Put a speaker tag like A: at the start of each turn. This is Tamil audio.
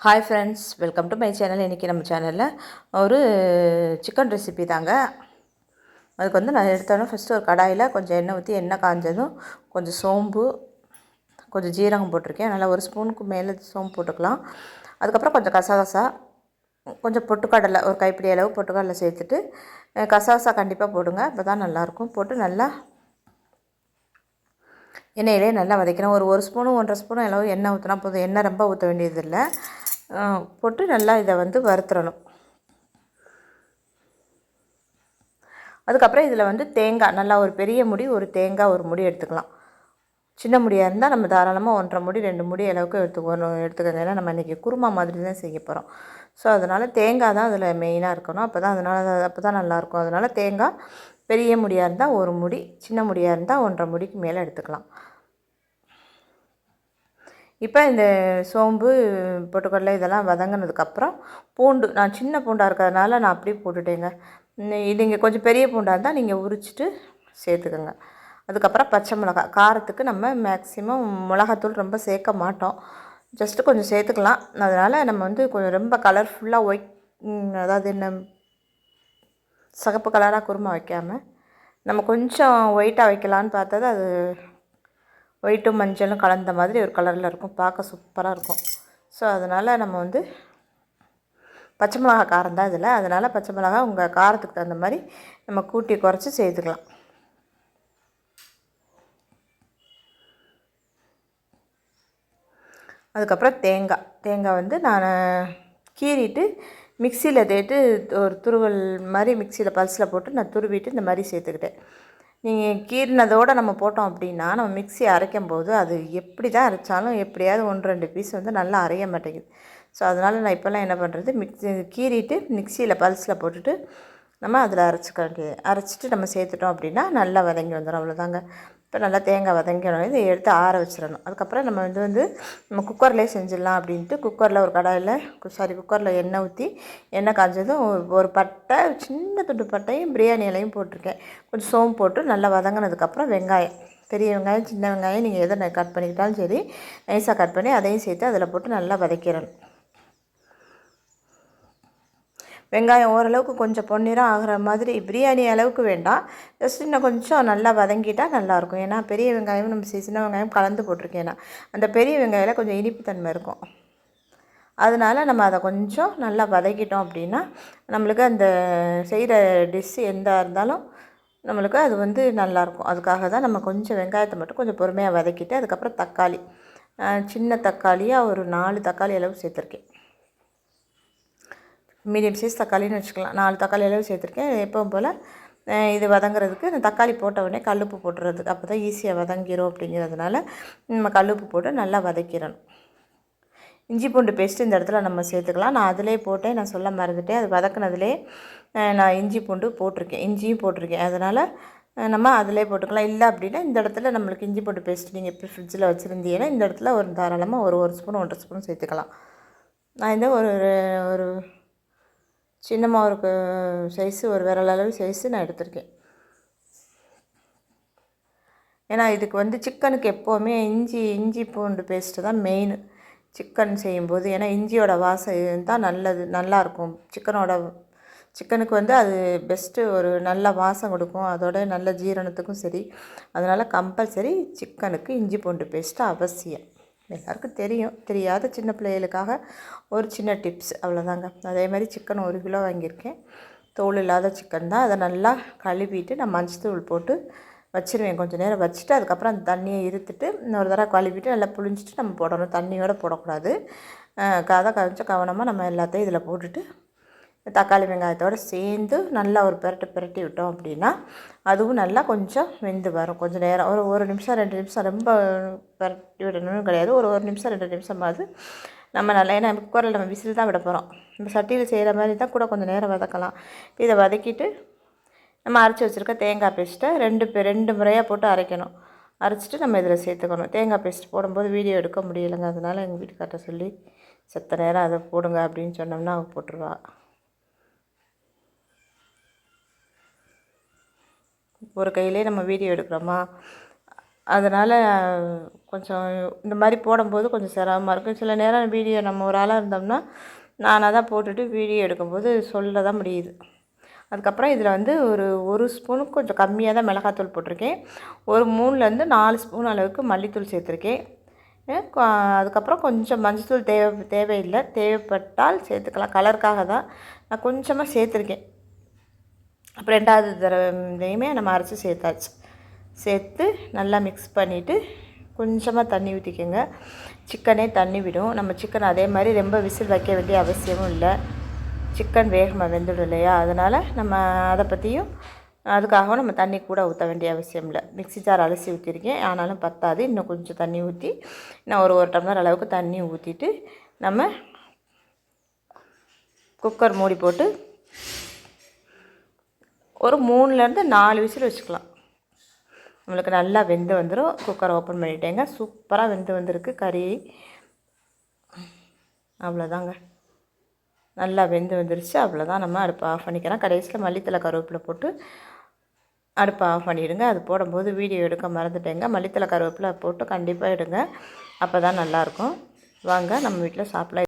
A: Hi friends, welcome to my channel. இன்றைக்கி நம்ம சேனலில் ஒரு சிக்கன் ரெசிபி தாங்க. அதுக்கு வந்து நான் எடுத்தோன்னே ஃபஸ்ட்டு ஒரு கடாயில் கொஞ்சம் எண்ணெய் ஊற்றி எண்ணெய் காஞ்சதும் கொஞ்சம் சோம்பு, கொஞ்சம் ஜீரகம் போட்டிருக்கேன். நல்லா ஒரு ஸ்பூனுக்கு மேலே சோம்பு போட்டுக்கலாம். அதுக்கப்புறம் கொஞ்சம் கசகசா, கொஞ்சம் பொட்டுக்கடலை, ஒரு கைப்பிடி அளவு பொட்டுக்கடலை சேர்த்துட்டு கசகசா கண்டிப்பாக போடுங்க, அப்போ தான் நல்லாயிருக்கும். போட்டு நல்லா எண்ணெயிலே நல்லா வதக்கணும். ஒரு ஸ்பூனு 1.5 ஸ்பூனு அளவு எண்ணெய் ஊற்றினா போதும். எண்ணெய் ரொம்ப ஊற்ற வேண்டியதில்லை. போட்டு நல்லா இதை வந்து வறுத்துடணும். அதுக்கப்புறம் இதில் வந்து தேங்காய், நல்லா ஒரு பெரிய முடி, ஒரு தேங்காய் ஒரு முடி எடுத்துக்கலாம். சின்ன முடியாக இருந்தால் நம்ம தாராளமாக 1.5 முடி 2 முடி அளவுக்கு எடுத்துக்கோங்க. ஏன்னா நம்ம இன்றைக்கி குருமா மாதிரி தான் செய்ய போகிறோம். ஸோ அதனால் தேங்காய் தான் அதில் மெயினாக இருக்கணும். அப்போ தான் நல்லாயிருக்கும். அதனால் தேங்காய் பெரிய முடியாக இருந்தால் 1 முடி, சின்ன முடியாக இருந்தால் 1.5 முடிக்கு மேலே எடுத்துக்கலாம். இப்போ இந்த சோம்பு, பொட்டுக்கடலை இதெல்லாம் வதங்கினதுக்கப்புறம் பூண்டு, நான் சின்ன பூண்டாக இருக்கிறதுனால நான் அப்படியே போட்டுட்டேங்க. இது இங்கே கொஞ்சம் பெரிய பூண்டாக இருந்தால் நீங்கள் உரிச்சிட்டு சேர்த்துக்கோங்க. அதுக்கப்புறம் பச்சை மிளகாய், காரத்துக்கு நம்ம மேக்ஸிமம் மிளகாத்தூள் ரொம்ப சேர்க்க மாட்டோம், ஜஸ்ட்டு கொஞ்சம் சேர்த்துக்கலாம். அதனால் நம்ம வந்து கொஞ்சம் ரொம்ப கலர்ஃபுல்லாக அதாவது என்ன சிகப்பு கலராக குருமா வைக்காமல் நம்ம கொஞ்சம் ஒயிட்டாக வைக்கலான்னு பார்த்தது, அது ஒயிட்டும் மஞ்சளும் கலந்த மாதிரி ஒரு கலரில் இருக்கும், பார்க்க சூப்பராக இருக்கும். ஸோ அதனால் நம்ம வந்து பச்சை மிளகா காரம் தான் இதில், அதனால் பச்சை மிளகா உங்கள் காரத்துக்கு தகுந்த மாதிரி நம்ம கூட்டி குறைச்சி சேர்த்துக்கலாம். அதுக்கப்புறம் தேங்காய் வந்து நான் கீறிட்டு மிக்சியில் தேட்டு ஒரு துருவல் மாதிரி மிக்சியில் பல்ஸில் போட்டு நான் துருவிட்டு இந்த மாதிரி சேர்த்துக்கிட்டேன். நீங்கள் கீறினதோடு நம்ம போட்டோம் அப்படின்னா நம்ம மிக்ஸி அரைக்கும் போது அது எப்படி தான் அரைச்சாலும் எப்படியாவது 1-2 பீஸ் வந்து நல்லா அரைய மாட்டேங்குது. ஸோ அதனால் நான் இப்போல்லாம் என்ன பண்ணுறது, கீறிட்டு மிக்சியில் பல்ஸில் போட்டுட்டு நம்ம அதில் அரைச்சிட்டு நம்ம சேர்த்துட்டோம் அப்படின்னா நல்லா வதங்கி வந்துடும். அவ்வளோதாங்க. இப்போ நல்லா தேங்காய் வதங்கினோம், இதை எடுத்து ஆற வச்சிடணும். அதுக்கப்புறம் நம்ம நம்ம குக்கர்லேயே செஞ்சிடலாம் அப்படின்ட்டு குக்கரில் ஒரு குக்கரில் எண்ணெய் ஊற்றி எண்ணெய் காஞ்சதும் ஒரு பட்டை, சின்ன துண்டு பட்டையும் பிரியாணி இலையும் போட்டிருக்கேன். கொஞ்சம் சோம்பு போட்டு நல்லா வதங்கினதுக்கப்புறம் வெங்காயம், பெரிய வெங்காயம் சின்ன வெங்காயம் நீங்கள் எதை கட் பண்ணிக்கிட்டாலும் சரி, நைஸாக கட் பண்ணி அதையும் சேர்த்து அதில் போட்டு நல்லா வதக்கிடணும். வெங்காயம் ஓரளவுக்கு கொஞ்சம் பொன்னிறம் ஆகிற மாதிரி, பிரியாணி அளவுக்கு வேண்டாம், ஜஸ்ட் இன்னும் கொஞ்சம் நல்லா வதங்கிட்டால் நல்லாயிருக்கும். ஏன்னா பெரிய வெங்காயம் நம்ம சின்ன வெங்காயம் கலந்து போட்டிருக்கேன்னா அந்த பெரிய வெங்காயம் கொஞ்சம் இனிப்புத்தன்மை இருக்கும். அதனால் நம்ம அதை கொஞ்சம் நல்லா வதக்கிட்டோம் அப்படின்னா நம்மளுக்கு அந்த செய்கிற டிஷ்ஷு எதாக இருந்தாலும் நம்மளுக்கு அது வந்து நல்லாயிருக்கும். அதுக்காக தான் நம்ம கொஞ்சம் வெங்காயத்தை மட்டும் கொஞ்சம் பொறுமையாக வதக்கிட்டு அதுக்கப்புறம் தக்காளி, சின்ன தக்காளியாக ஒரு 4 தக்காளி அளவு சேர்த்துருக்கேன். மீடியம் சைஸ் தக்காளின்னு வச்சுக்கலாம். 4 தக்காளி அளவு சேர்த்துருக்கேன். எப்பவும் போல் இது வதங்குறதுக்கு இந்த தக்காளி போட்ட உடனே கல்லுப்பு போட்டுறதுக்கு, அப்போ தான் ஈஸியாக வதங்கிடும். அப்படிங்கிறதுனால நம்ம கல்லுப்பு போட்டு நல்லா வதக்கிடணும். இஞ்சி பூண்டு பேஸ்ட்டு இந்த இடத்துல நம்ம சேர்த்துக்கலாம். நான் அதிலே போட்டேன், நான் சொல்ல மறந்துட்டேன். அது வதக்குனதுலே நான் இஞ்சியும் போட்டிருக்கேன். அதனால் நம்ம அதிலே போட்டுக்கலாம். இல்லை அப்படின்னா இந்த இடத்துல நம்மளுக்கு இஞ்சி பூண்டு பேஸ்ட் நீங்கள் எப்படி ஃப்ரிட்ஜில் வச்சுருந்தீங்கன்னா இந்த இடத்துல ஒரு தாராளமாக ஒரு ஸ்பூன் 1.5 ஸ்பூன் சேர்த்துக்கலாம். நான் இந்த ஒரு சின்னமாக ஒரு சைஸு, ஒரு விரல் அளவு சைஸு நான் எடுத்திருக்கேன். ஏன்னா இதுக்கு வந்து சிக்கனுக்கு எப்போவுமே இஞ்சி பூண்டு பேஸ்ட்டு தான் மெயின் சிக்கன் செய்யும்போது. ஏன்னா இஞ்சியோட வாசம் தான் நல்லாயிருக்கும். சிக்கனுக்கு வந்து அது பெஸ்ட்டு, ஒரு நல்ல வாசம் கொடுக்கும், அதோட நல்ல ஜீரணத்துக்கும் சரி. அதனால் கம்பல்சரி சிக்கனுக்கு இஞ்சி பூண்டு பேஸ்ட்டு அவசியம். எல்லாருக்கும் தெரியும், தெரியாத சின்ன பிள்ளைகளுக்காக ஒரு சின்ன டிப்ஸ், அவ்வளோதாங்க. அதே மாதிரி சிக்கன் 1 கிலோ வாங்கியிருக்கேன், தோல் இல்லாத சிக்கன் தான். அதை நல்லா கழுவிட்டு நான் மஞ்சத்தூள் போட்டு வச்சுருவேன். கொஞ்சம் நேரம் வச்சுட்டு அதுக்கப்புறம் அந்த தண்ணியை இருத்துட்டு இன்னொரு தடவை கழுவிட்டு நல்லா புழிஞ்சிட்டு நம்ம போடணும். தண்ணியோடு போடக்கூடாது. அதை கொஞ்சம் கவனமாக நம்ம எல்லாத்தையும் இதில் போட்டுட்டு தக்காளி வெங்காயத்தோடு சேர்ந்து நல்லா ஒரு பிரட்டி விட்டோம் அப்படின்னா அதுவும் நல்லா கொஞ்சம் வெந்து வரும். கொஞ்சம் நேரம், ஒரு நிமிஷம் 2 நிமிஷம், ரொம்ப பிரட்டி விடணும்னு கிடையாது, ஒரு நிமிஷம் 2 நிமிஷமாவது நம்ம நல்லா. ஏன்னா குக்கரில் நம்ம விசில் தான் விட போகிறோம். நம்ம சட்டியில் செய்கிற மாதிரி தான் கூட கொஞ்சம் நேரம் வதக்கலாம். இதை வதக்கிட்டு நம்ம அரைச்சி வச்சுருக்க தேங்காய் பேஸ்ட்டை 2 முறையாக போட்டு அரைக்கணும். அரைச்சிட்டு நம்ம இதில் சேர்த்துக்கணும். தேங்காய் பேஸ்ட் போடும்போது வீடியோ எடுக்க முடியலைங்க, அதனால் எங்கள் வீட்டுக்கார்ட்ட சொல்லி செத்த நேரம் அதை போடுங்க அப்படின்னு சொன்னோம்னா அவங்க போட்டுருவா. ஒரு கையிலே நம்ம வீடியோ எடுக்கிறோமா, அதனால் கொஞ்சம் இந்த மாதிரி போடும்போது கொஞ்சம் சிரமமாக இருக்கும். சில நேரம் வீடியோ நம்ம ஒரு ஆளாக இருந்தோம்னா நானாக தான் போட்டுட்டு வீடியோ எடுக்கும்போது சொல்ல தான் முடியுது. அதுக்கப்புறம் இதில் வந்து ஒரு ஸ்பூனுக்கு கொஞ்சம் கம்மியாக தான் மிளகாத்தூள் போட்டிருக்கேன். ஒரு 3லேருந்து 4 ஸ்பூன் அளவுக்கு மல்லித்தூள் சேர்த்துருக்கேன். அதுக்கப்புறம் கொஞ்சம் மஞ்சத்தூள் தேவையில்லை, தேவைப்பட்டால் சேர்த்துக்கலாம். கலருக்காக தான் நான் கொஞ்சமாக சேர்த்துருக்கேன். அப்புறம் 2வது தடவையுமே நம்ம அரைச்சி சேர்த்தாச்சு. சேர்த்து நல்லா மிக்ஸ் பண்ணிவிட்டு கொஞ்சமாக தண்ணி ஊற்றிக்கோங்க. சிக்கனே தண்ணி விடும். நம்ம சிக்கன் அதே மாதிரி ரொம்ப விசில் வைக்க வேண்டிய அவசியமும் இல்லை. சிக்கன் வேகமாக வெந்துடும் இல்லையா, அதனால் நம்ம அதை பற்றியும் அதுக்காக நம்ம தண்ணி கூட ஊற்ற வேண்டிய அவசியம் இல்லை. மிக்ஸி ஜார் அலசி ஊற்றிருக்கேன், ஆனாலும் பத்தாது. இன்னும் கொஞ்சம் தண்ணி ஊற்றி நான் ஒரு டம்ளர் அளவுக்கு தண்ணி ஊற்றிட்டு நம்ம குக்கர் மூடி போட்டு ஒரு 3லேருந்து 4 விசில் வச்சுக்கலாம். நம்மளுக்கு நல்லா வெந்து வந்துடும். குக்கரை ஓப்பன் பண்ணிட்டேங்க. சூப்பராக வெந்து வந்திருக்கு கறி. அவ்வளோதாங்க, நல்லா வெந்து வந்துருச்சு. அவ்வளோதான், நம்ம அடுப்பை ஆஃப் பண்ணிக்கலாம். கடைசியில் மல்லித்தலை கருவேப்பிலை போட்டு அடுப்பை ஆஃப் பண்ணிவிடுங்க. அது போடும்போது வீடியோ எடுக்க மறந்துட்டேங்க. மல்லித்தலை கருவேப்பிலை போட்டு கண்டிப்பாக எடுங்க, அப்போ தான் நல்லாயிருக்கும். வாங்க நம்ம வீட்டில் சாப்பிடலாம்.